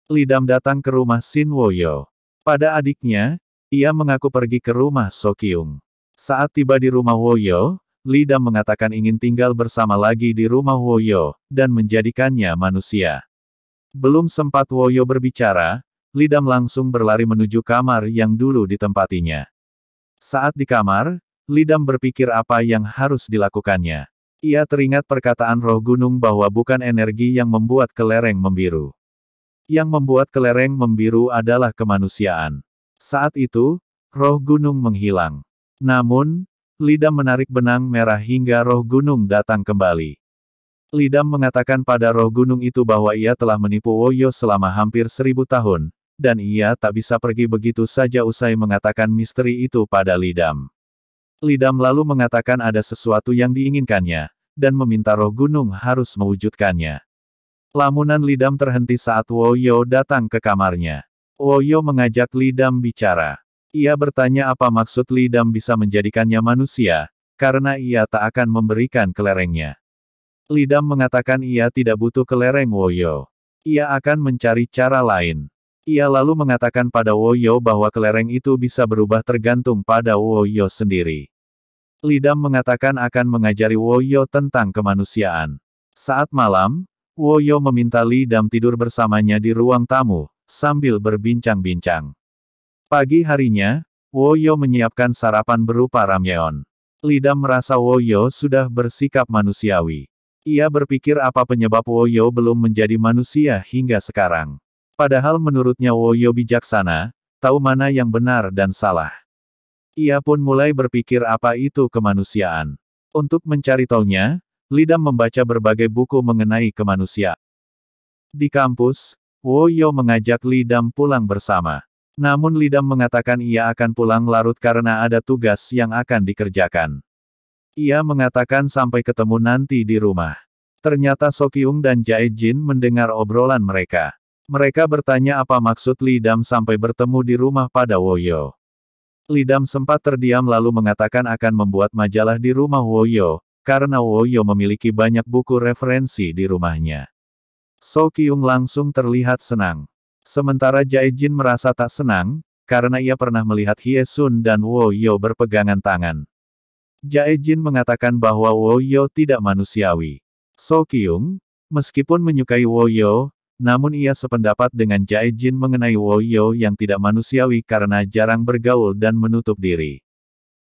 Lidam datang ke rumah Shin Woyo. Pada adiknya, ia mengaku pergi ke rumah Sokyung. Saat tiba di rumah Woyo, Lidam mengatakan ingin tinggal bersama lagi di rumah Woyo, dan menjadikannya manusia. Belum sempat Woyo berbicara, Lidam langsung berlari menuju kamar yang dulu ditempatinya. Saat di kamar, Lidam berpikir apa yang harus dilakukannya. Ia teringat perkataan roh gunung bahwa bukan energi yang membuat kelereng membiru. Yang membuat kelereng membiru adalah kemanusiaan. Saat itu, roh gunung menghilang. Namun, Lidam menarik benang merah hingga roh gunung datang kembali. Lidam mengatakan pada roh gunung itu bahwa ia telah menipu Woyo selama hampir 1000 tahun, dan ia tak bisa pergi begitu saja usai mengatakan misteri itu pada Lidam. Lidam lalu mengatakan ada sesuatu yang diinginkannya, dan meminta roh gunung harus mewujudkannya. Lamunan Lidam terhenti saat Woyo datang ke kamarnya. Woyo mengajak Lidam bicara. Ia bertanya apa maksud Lidam bisa menjadikannya manusia, karena ia tak akan memberikan kelerengnya. Lidam mengatakan ia tidak butuh kelereng Woyo. Ia akan mencari cara lain. Ia lalu mengatakan pada Woyo bahwa kelereng itu bisa berubah tergantung pada Woyo sendiri. Lidam mengatakan akan mengajari Woyo tentang kemanusiaan. Saat malam, Woyo meminta Lidam tidur bersamanya di ruang tamu, sambil berbincang-bincang. Pagi harinya, Woyo menyiapkan sarapan berupa ramyeon. Lidam merasa Woyo sudah bersikap manusiawi. Ia berpikir apa penyebab Woyo belum menjadi manusia hingga sekarang. Padahal menurutnya Woyo bijaksana, tahu mana yang benar dan salah. Ia pun mulai berpikir apa itu kemanusiaan. Untuk mencari taunya, Lidam membaca berbagai buku mengenai kemanusiaan. Di kampus, Woyo mengajak Lidam pulang bersama. Namun Lidam mengatakan ia akan pulang larut karena ada tugas yang akan dikerjakan. Ia mengatakan sampai ketemu nanti di rumah. Ternyata Sokyung dan Jae-jin mendengar obrolan mereka. Mereka bertanya apa maksud Lidam sampai bertemu di rumah pada Woyo. Lidam sempat terdiam lalu mengatakan akan membuat majalah di rumah Woyo, karena Woyo memiliki banyak buku referensi di rumahnya. Sokyung langsung terlihat senang. Sementara Jae-jin merasa tak senang, karena ia pernah melihat Hye-sun dan Woyo berpegangan tangan. Jae-jin mengatakan bahwa Woyo tidak manusiawi. Sokyung, meskipun menyukai Woyo, namun ia sependapat dengan Jae-jin mengenai Woyo yang tidak manusiawi karena jarang bergaul dan menutup diri.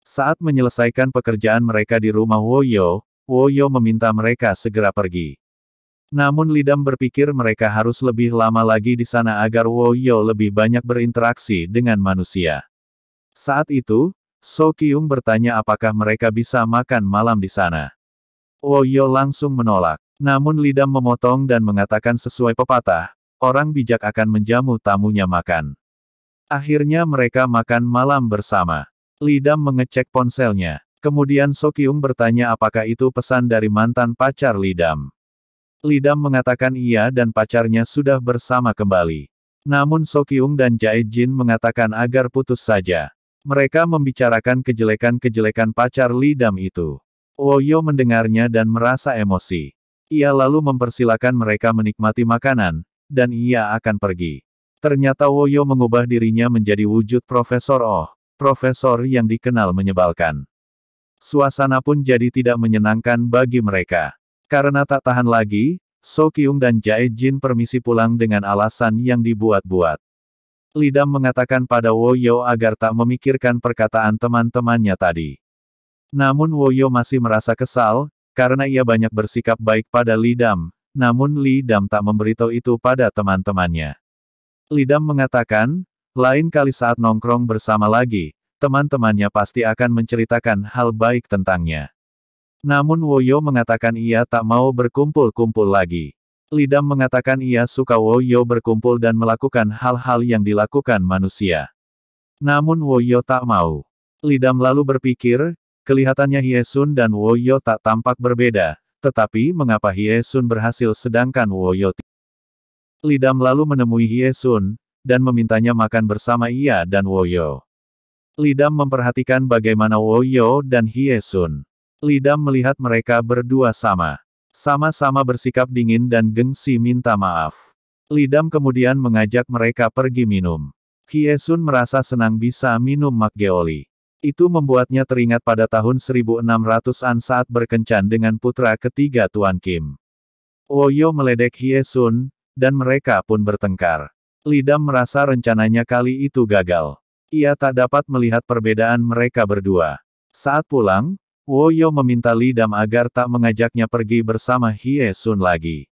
Saat menyelesaikan pekerjaan mereka di rumah Woyo, Woyo meminta mereka segera pergi. Namun Lidam berpikir mereka harus lebih lama lagi di sana agar Woyo lebih banyak berinteraksi dengan manusia. Saat itu, Sokyung bertanya apakah mereka bisa makan malam di sana. Woyo langsung menolak. Namun Lidam memotong dan mengatakan sesuai pepatah, orang bijak akan menjamu tamunya makan. Akhirnya mereka makan malam bersama. Lidam mengecek ponselnya. Kemudian Sokyung bertanya apakah itu pesan dari mantan pacar Lidam. Lidam mengatakan iya dan pacarnya sudah bersama kembali. Namun Sokyung dan Jae-jin mengatakan agar putus saja. Mereka membicarakan kejelekan-kejelekan pacar Lidam itu. Woyo mendengarnya dan merasa emosi. Ia lalu mempersilakan mereka menikmati makanan, dan ia akan pergi. Ternyata Woyo mengubah dirinya menjadi wujud Profesor Oh, profesor yang dikenal menyebalkan. Suasana pun jadi tidak menyenangkan bagi mereka. Karena tak tahan lagi, Sokyung dan Jae-jin permisi pulang dengan alasan yang dibuat-buat. Lidam mengatakan pada Woyo agar tak memikirkan perkataan teman-temannya tadi. Namun Woyo masih merasa kesal, karena ia banyak bersikap baik pada Lidam, namun Lidam tak memberitahu itu pada teman-temannya. Lidam mengatakan, lain kali saat nongkrong bersama lagi, teman-temannya pasti akan menceritakan hal baik tentangnya. Namun Woyo mengatakan ia tak mau berkumpul-kumpul lagi. Lidam mengatakan ia suka Woyo berkumpul dan melakukan hal-hal yang dilakukan manusia. Namun Woyo tak mau. Lidam lalu berpikir, kelihatannya Hye-sun dan Woyo tak tampak berbeda, tetapi mengapa Hye-sun berhasil sedangkan Woyo tidak? Lidam lalu menemui Hye-sun, dan memintanya makan bersama ia dan Woyo. Lidam memperhatikan bagaimana Woyo dan Hye-sun. Lidam melihat mereka berdua sama-sama bersikap dingin dan gengsi minta maaf. Lidam kemudian mengajak mereka pergi minum. Hyesun merasa senang bisa minum makgeoli. Itu membuatnya teringat pada tahun 1600-an saat berkencan dengan putra ketiga Tuan Kim. Woyo meledek Hyesun, dan mereka pun bertengkar. Lidam merasa rencananya kali itu gagal. Ia tak dapat melihat perbedaan mereka berdua. Saat pulang, Woyo meminta Lidam agar tak mengajaknya pergi bersama Hyesun lagi.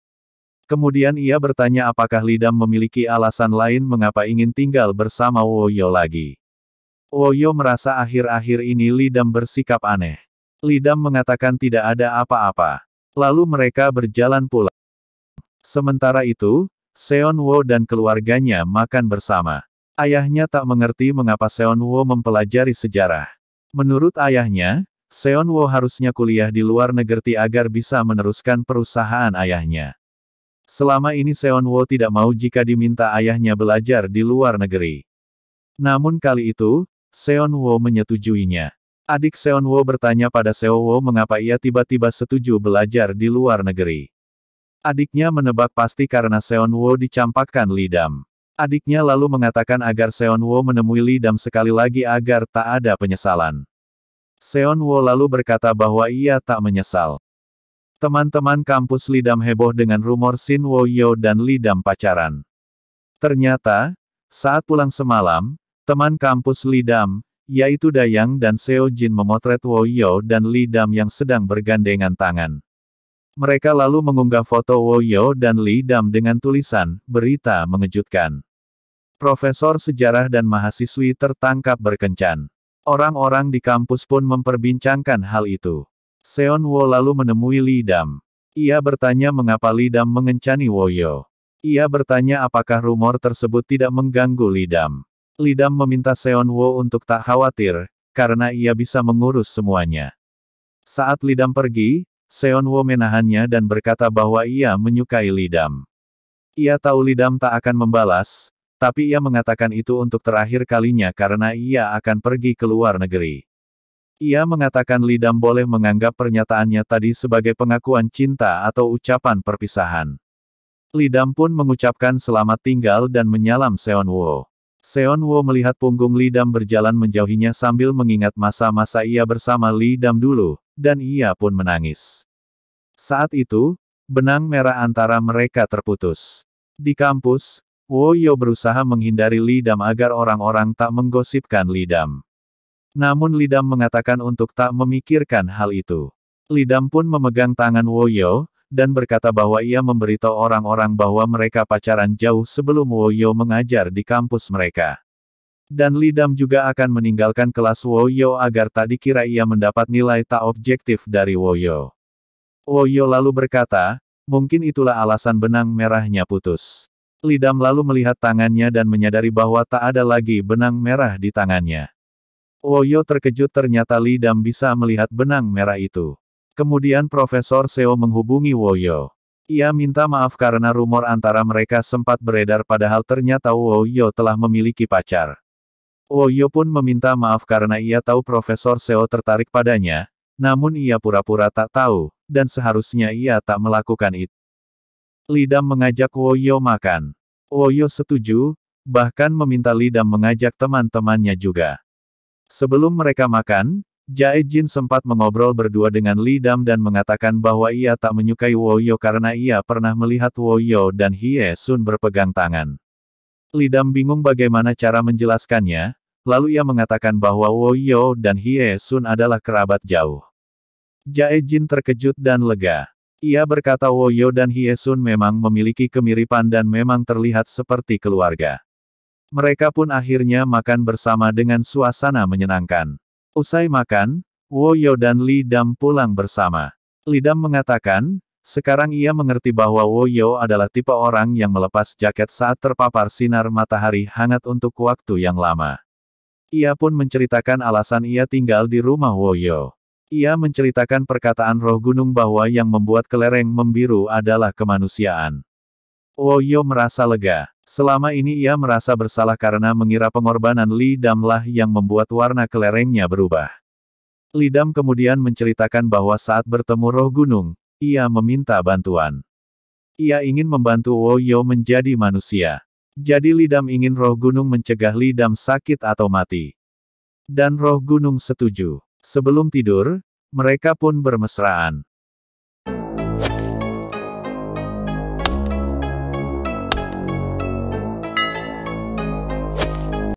Kemudian ia bertanya apakah Lidam memiliki alasan lain mengapa ingin tinggal bersama Woyo lagi. Woyo merasa akhir-akhir ini Lidam bersikap aneh. Lidam mengatakan tidak ada apa-apa. Lalu mereka berjalan pulang. Sementara itu, Seonwo dan keluarganya makan bersama. Ayahnya tak mengerti mengapa Seonwo mempelajari sejarah. Menurut ayahnya, Seonwo harusnya kuliah di luar negeri agar bisa meneruskan perusahaan ayahnya. Selama ini Seonwo tidak mau jika diminta ayahnya belajar di luar negeri. Namun kali itu, Seonwo menyetujuinya. Adik Seonwo bertanya pada Seonwo mengapa ia tiba-tiba setuju belajar di luar negeri. Adiknya menebak pasti karena Seonwo dicampakkan Lidam. Adiknya lalu mengatakan agar Seonwo menemui Lidam sekali lagi agar tak ada penyesalan. Seonwo lalu berkata bahwa ia tak menyesal. Teman-teman kampus Lidam heboh dengan rumor Shin Wo-yo dan Lidam pacaran. Ternyata, saat pulang semalam, teman kampus Lidam, yaitu Dayang dan Seo Jin memotret Wo-yo dan Lidam yang sedang bergandengan tangan. Mereka lalu mengunggah foto Wo-yo dan Lidam dengan tulisan, "Berita mengejutkan. Profesor sejarah dan mahasiswi tertangkap berkencan." Orang-orang di kampus pun memperbincangkan hal itu. Seonwo lalu menemui Lidam. Ia bertanya mengapa Lidam mengencani Wo-yo. Ia bertanya apakah rumor tersebut tidak mengganggu Lidam. Lidam meminta Seonwo untuk tak khawatir, karena ia bisa mengurus semuanya. Saat Lidam pergi, Seonwo menahannya dan berkata bahwa ia menyukai Lidam. Ia tahu Lidam tak akan membalas, tapi ia mengatakan itu untuk terakhir kalinya karena ia akan pergi ke luar negeri. Ia mengatakan Lidam boleh menganggap pernyataannya tadi sebagai pengakuan cinta atau ucapan perpisahan. Lidam pun mengucapkan selamat tinggal dan menyalam Seonwo. Seonwo melihat punggung Lidam berjalan menjauhinya sambil mengingat masa-masa ia bersama Lidam dulu, dan ia pun menangis. Saat itu, benang merah antara mereka terputus. Di kampus, Wo-yo berusaha menghindari Lidam agar orang-orang tak menggosipkan Lidam. Namun Lidam mengatakan untuk tak memikirkan hal itu. Lidam pun memegang tangan Wo-yo, dan berkata bahwa ia memberitahu orang-orang bahwa mereka pacaran jauh sebelum Wo-yo mengajar di kampus mereka. Dan Lidam juga akan meninggalkan kelas Wo-yo agar tak dikira ia mendapat nilai tak objektif dari Wo-yo. Wo-yo lalu berkata, mungkin itulah alasan benang merahnya putus. Lidam lalu melihat tangannya dan menyadari bahwa tak ada lagi benang merah di tangannya. Wo-yo terkejut ternyata Lidam bisa melihat benang merah itu. Kemudian Profesor Seo menghubungi Wo-yo. Ia minta maaf karena rumor antara mereka sempat beredar padahal ternyata Wo-yo telah memiliki pacar. Wo-yo pun meminta maaf karena ia tahu Profesor Seo tertarik padanya, namun ia pura-pura tak tahu, dan seharusnya ia tak melakukan itu. Lidam mengajak Wo-yo makan. Wo-yo setuju, bahkan meminta Lidam mengajak teman-temannya juga. Sebelum mereka makan, Jae Jin sempat mengobrol berdua dengan Lidam dan mengatakan bahwa ia tak menyukai Wo-yo karena ia pernah melihat Wo-yo dan Hyesun berpegang tangan. Lidam bingung bagaimana cara menjelaskannya, lalu ia mengatakan bahwa Wo-yo dan Hyesun adalah kerabat jauh. Jae Jin terkejut dan lega. Ia berkata Wo-yo dan Hyesun memang memiliki kemiripan dan memang terlihat seperti keluarga. Mereka pun akhirnya makan bersama dengan suasana menyenangkan. Usai makan, Wo-yo dan Lidam pulang bersama. Lidam mengatakan, sekarang ia mengerti bahwa Wo-yo adalah tipe orang yang melepas jaket saat terpapar sinar matahari hangat untuk waktu yang lama. Ia pun menceritakan alasan ia tinggal di rumah Wo-yo. Ia menceritakan perkataan roh gunung bahwa yang membuat kelereng membiru adalah kemanusiaan. Wo-yo merasa lega. Selama ini ia merasa bersalah karena mengira pengorbanan Lidam lah yang membuat warna kelerengnya berubah. Lidam kemudian menceritakan bahwa saat bertemu roh gunung, ia meminta bantuan. Ia ingin membantu Woyo menjadi manusia. Jadi Lidam ingin roh gunung mencegah Lidam sakit atau mati. Dan roh gunung setuju. Sebelum tidur, mereka pun bermesraan.